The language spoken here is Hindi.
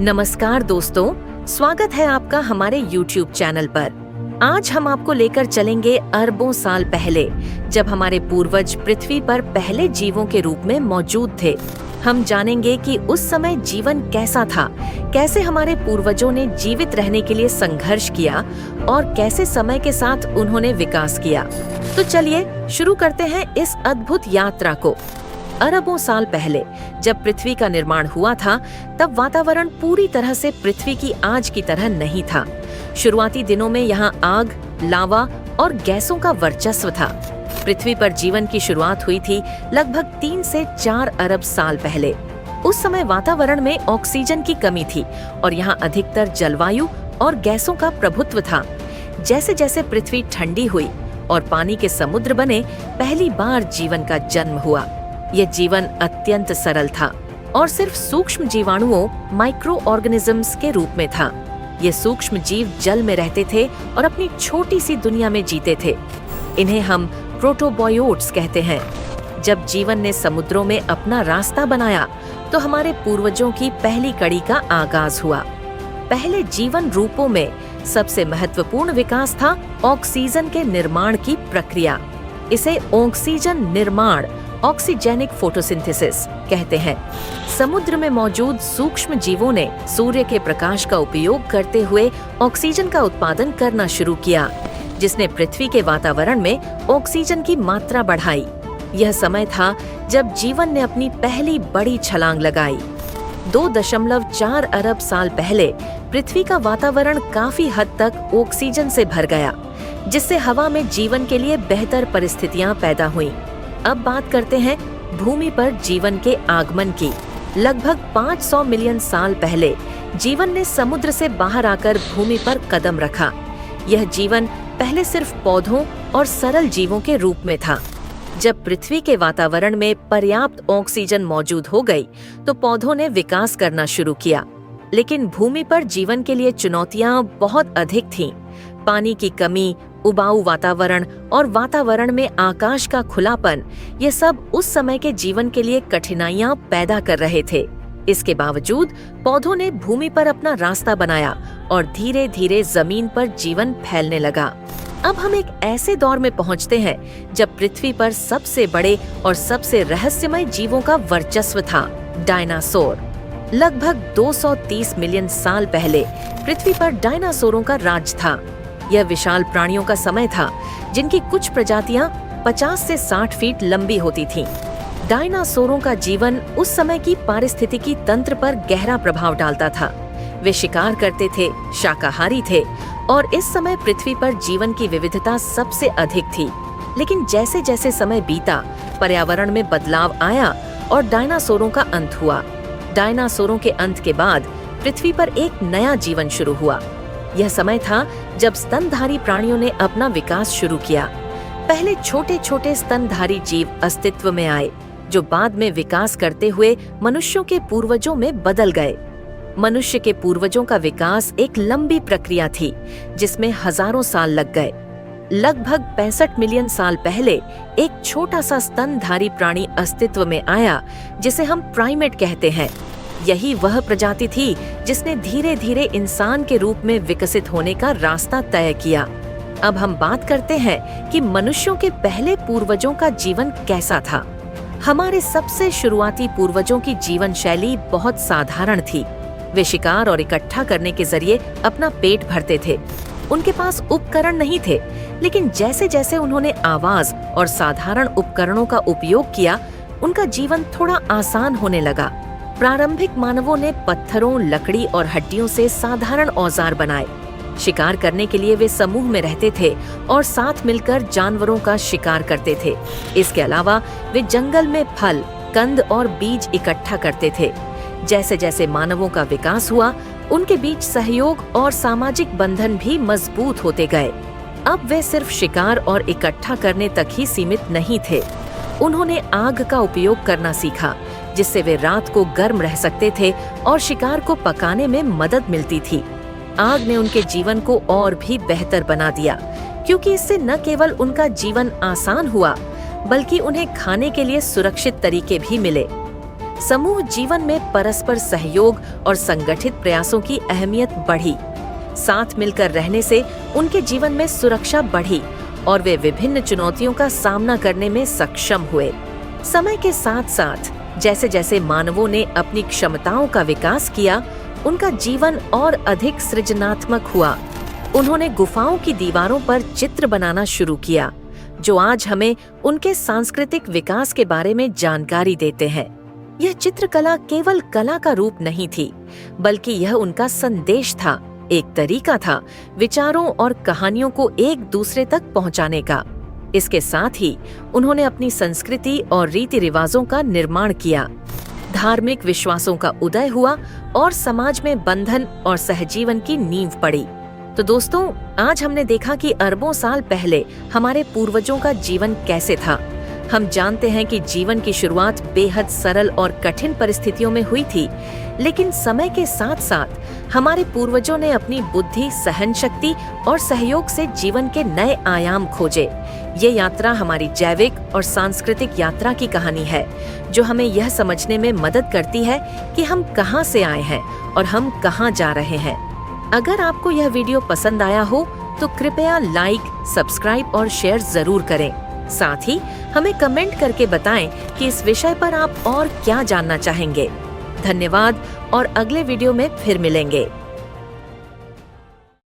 नमस्कार दोस्तों, स्वागत है आपका हमारे YouTube चैनल पर। आज हम आपको लेकर चलेंगे अरबों साल पहले, जब हमारे पूर्वज पृथ्वी पर पहले जीवों के रूप में मौजूद थे। हम जानेंगे कि उस समय जीवन कैसा था, कैसे हमारे पूर्वजों ने जीवित रहने के लिए संघर्ष किया और कैसे समय के साथ उन्होंने विकास किया। तो चलिए शुरू करते हैं इस अद्भुत यात्रा को। अरबों साल पहले जब पृथ्वी का निर्माण हुआ था, तब वातावरण पूरी तरह से पृथ्वी की आज की तरह नहीं था। शुरुआती दिनों में यहाँ आग, लावा और गैसों का वर्चस्व था। पृथ्वी पर जीवन की शुरुआत हुई थी लगभग 3 से 4 अरब साल पहले। उस समय वातावरण में ऑक्सीजन की कमी थी और यहाँ अधिकतर जलवायु और गैसों का प्रभुत्व था। जैसे जैसे पृथ्वी ठंडी हुई और पानी के समुद्र बने, पहली बार जीवन का जन्म हुआ। यह जीवन अत्यंत सरल था और सिर्फ सूक्ष्म जीवाणुओं माइक्रो ऑर्गेनिजम्स के रूप में था। ये सूक्ष्म जीव जल में रहते थे और अपनी छोटी सी दुनिया में जीते थे। इन्हें हम प्रोटोबॉयोट्स कहते हैं। जब जीवन ने समुद्रों में अपना रास्ता बनाया, तो हमारे पूर्वजों की पहली कड़ी का आगाज हुआ। पहले जीवन रूपों में सबसे महत्वपूर्ण विकास था ऑक्सीजन के निर्माण की प्रक्रिया। इसे ऑक्सीजन निर्माण, ऑक्सीजेनिक फोटोसिंथेसिस कहते हैं। समुद्र में मौजूद सूक्ष्म जीवों ने सूर्य के प्रकाश का उपयोग करते हुए ऑक्सीजन का उत्पादन करना शुरू किया, जिसने पृथ्वी के वातावरण में ऑक्सीजन की मात्रा बढ़ाई। यह समय था जब जीवन ने अपनी पहली बड़ी छलांग लगाई। 2.4 अरब साल पहले पृथ्वी का वातावरण काफी हद तक ऑक्सीजन से भर गया, जिससे हवा में जीवन के लिए बेहतर परिस्थितियां पैदा हुईं। अब बात करते हैं भूमि पर जीवन के आगमन की। लगभग 500 मिलियन साल पहले जीवन ने समुद्र से बाहर आकर भूमि पर कदम रखा। यह जीवन पहले सिर्फ पौधों और सरल जीवों के रूप में था। जब पृथ्वी के वातावरण में पर्याप्त ऑक्सीजन मौजूद हो गई, तो पौधों ने विकास करना शुरू किया। लेकिन भूमि पर जीवन के लिए चुनौतियां बहुत अधिक थीं। पानी की कमी, उबाऊ वातावरण और वातावरण में आकाश का खुलापन, ये सब उस समय के जीवन के लिए कठिनाइयां पैदा कर रहे थे। इसके बावजूद पौधों ने भूमि पर अपना रास्ता बनाया और धीरे धीरे जमीन पर जीवन फैलने लगा। अब हम एक ऐसे दौर में पहुंचते हैं जब पृथ्वी पर सबसे बड़े और सबसे रहस्यमय जीवों का वर्चस्व था, डायनासोर। लगभग 230 मिलियन साल पहले पृथ्वी पर डायनासोरों का राज था। यह विशाल प्राणियों का समय था, जिनकी कुछ प्रजातियां 50 से 60 फीट लंबी होती थीं। डायनासोरों का जीवन उस समय की पारिस्थितिकी तंत्र पर गहरा प्रभाव डालता था। वे शिकार करते थे, शाकाहारी थे और इस समय पृथ्वी पर जीवन की विविधता सबसे अधिक थी। लेकिन जैसे जैसे समय बीता, पर्यावरण में बदलाव आया और डायनासोरों का अंत हुआ। डायनासोरों के अंत के बाद पृथ्वी पर एक नया जीवन शुरू हुआ। यह समय था जब स्तनधारी प्राणियों ने अपना विकास शुरू किया। पहले छोटे छोटे स्तनधारी जीव अस्तित्व में आए, जो बाद में विकास करते हुए मनुष्यों के पूर्वजों में बदल गए। मनुष्य के पूर्वजों का विकास एक लंबी प्रक्रिया थी, जिसमें हजारों साल लग गए। लगभग 65 मिलियन साल पहले एक छोटा सा स्तनधारी प्राणी अस्तित्व में आया, जिसे हम प्राइमेट कहते हैं। यही वह प्रजाति थी जिसने धीरे धीरे इंसान के रूप में विकसित होने का रास्ता तय किया। अब हम बात करते हैं कि मनुष्यों के पहले पूर्वजों का जीवन कैसा था। हमारे सबसे शुरुआती पूर्वजों की जीवन शैली बहुत साधारण थी। वे शिकार और इकट्ठा करने के जरिए अपना पेट भरते थे। उनके पास उपकरण नहीं थे, लेकिन जैसे जैसे उन्होंने आवाज और साधारण उपकरणों का उपयोग किया, उनका जीवन थोड़ा आसान होने लगा। प्रारंभिक मानवों ने पत्थरों, लकड़ी और हड्डियों से साधारण औजार बनाए। शिकार करने के लिए वे समूह में रहते थे और साथ मिलकर जानवरों का शिकार करते थे। इसके अलावा वे जंगल में फल, कंद और बीज इकट्ठा करते थे। जैसे जैसे मानवों का विकास हुआ, उनके बीच सहयोग और सामाजिक बंधन भी मजबूत होते गए। अब वे सिर्फ शिकार और इकट्ठा करने तक ही सीमित नहीं थे। उन्होंने आग का उपयोग करना सीखा, जिससे वे रात को गर्म रह सकते थे और शिकार को पकाने में मदद मिलती थी। आग ने उनके जीवन को और भी बेहतर बना दिया, क्योंकि इससे न केवल उनका जीवन आसान हुआ, बल्कि उन्हें खाने के लिए सुरक्षित तरीके भी मिले। समूह जीवन में परस्पर सहयोग और संगठित प्रयासों की अहमियत बढ़ी। साथ मिलकर रहने से उनके जीवन में सुरक्षा बढ़ी और वे विभिन्न चुनौतियों का सामना करने में सक्षम हुए। समय के साथ साथ जैसे जैसे मानवों ने अपनी क्षमताओं का विकास किया, उनका जीवन और अधिक सृजनात्मक हुआ। उन्होंने गुफाओं की दीवारों पर चित्र बनाना शुरू किया, जो आज हमें उनके सांस्कृतिक विकास के बारे में जानकारी देते हैं। यह चित्रकला केवल कला का रूप नहीं थी, बल्कि यह उनका संदेश था, एक तरीका था विचारों और कहानियों को एक दूसरे तक पहुंचाने का। इसके साथ ही उन्होंने अपनी संस्कृति और रीति रिवाजों का निर्माण किया। धार्मिक विश्वासों का उदय हुआ और समाज में बंधन और सहजीवन की नींव पड़ी। तो दोस्तों, आज हमने देखा कि अरबों साल पहले हमारे पूर्वजों का जीवन कैसे था। हम जानते हैं कि जीवन की शुरुआत बेहद सरल और कठिन परिस्थितियों में हुई थी, लेकिन समय के साथ साथ हमारे पूर्वजों ने अपनी बुद्धि, सहन शक्ति और सहयोग से जीवन के नए आयाम खोजे। ये यात्रा हमारी जैविक और सांस्कृतिक यात्रा की कहानी है, जो हमें यह समझने में मदद करती है कि हम कहां से आए हैं और हम कहां जा रहे हैं। अगर आपको यह वीडियो पसंद आया हो तो कृपया लाइक, सब्सक्राइब और शेयर जरूर करें। साथ ही हमें कमेंट करके बताएं कि इस विषय पर आप और क्या जानना चाहेंगे। धन्यवाद और अगले वीडियो में फिर मिलेंगे।